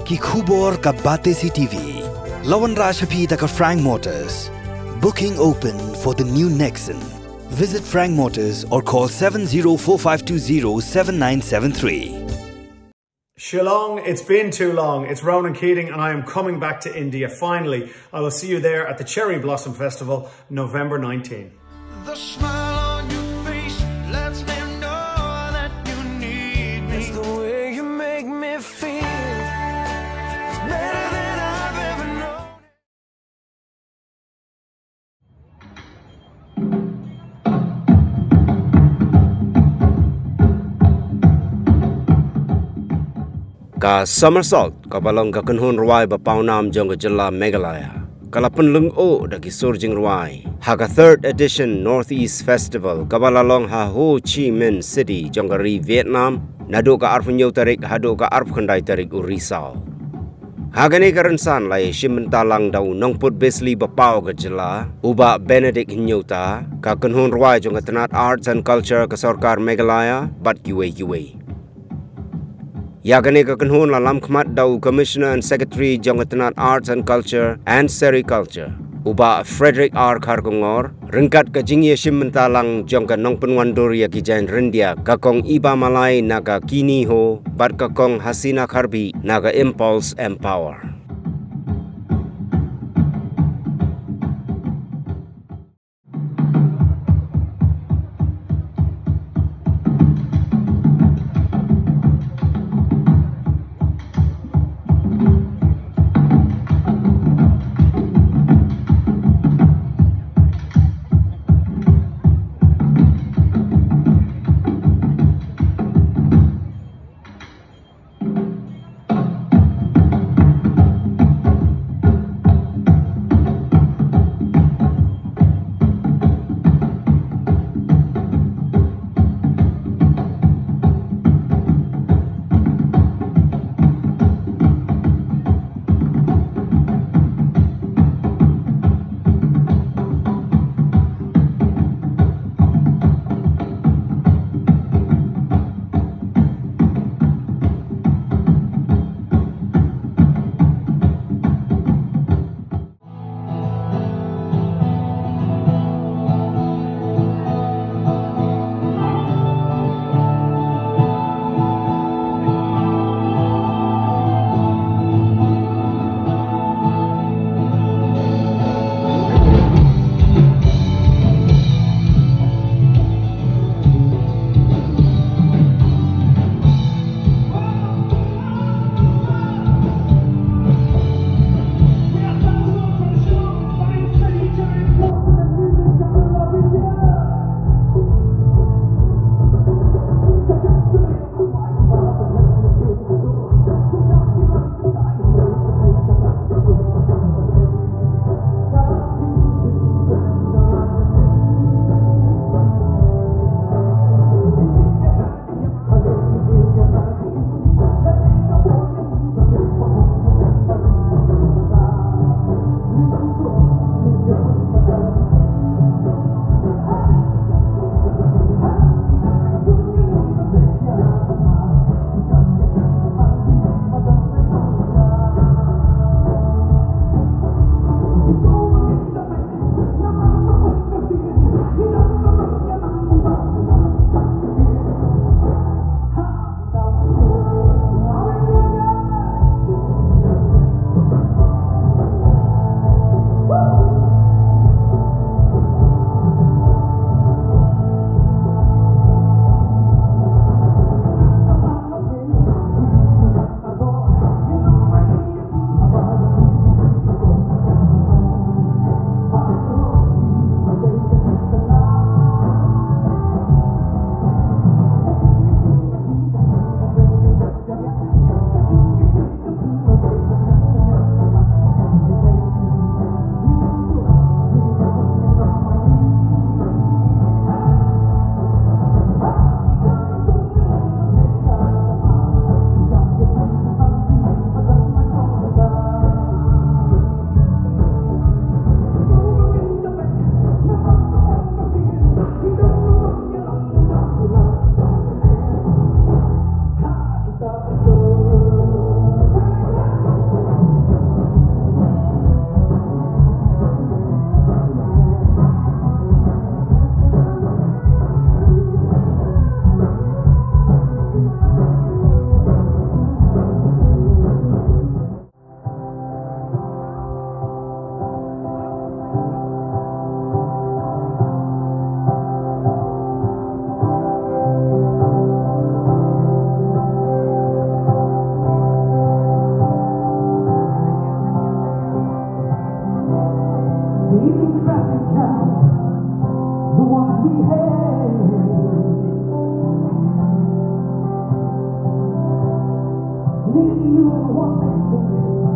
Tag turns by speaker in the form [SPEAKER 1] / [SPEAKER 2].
[SPEAKER 1] ki khubor ka bate si TV. Lawan Rashaphi da ka Frank Motors. Booking open for the new Nexon. Visit Frank Motors or call 7045207973.
[SPEAKER 2] Shillong, it's been too long. It's Ronan Keating and I am coming back to India. Finally, I will see you there at the Cherry Blossom Festival, November 19.
[SPEAKER 3] The smile on your face lets me know that you need me. It's the way you make me feel. It's better than I've ever known.
[SPEAKER 4] Ka somersault ka balong ka kunhun ruai ba paunam jong ka jilla Meghalaya. Kalapan lung o dagi surging ruai. Haka 3rd edition Northeast Festival ka balalong ha Ho Chi Minh City jong ka ri Vietnam. Nado ka arf nyaw tarik hado ka arf khandai tarik Urisao. Hagani ka rensan lai shimintalang daw nongput besli ba pao ka jilla. Uba Benedict Hinyota ka kunhun ruai jong ka tanat arts and culture ka sarkar Meghalaya bat kiwe. Yagani ka kunhun lalam khmat daw Commissioner and Secretary Jongathanat Arts and Culture and Sericulture. Uba Frederick R. Karkongor, ringkat ka jingye shimintalang jongka nongpen wandoria ki jain rindia kakong Iba Malay naga Kini Ho, bat kakong Hasina Karbi naga Impulse Empower.
[SPEAKER 5] thinking you and what they think.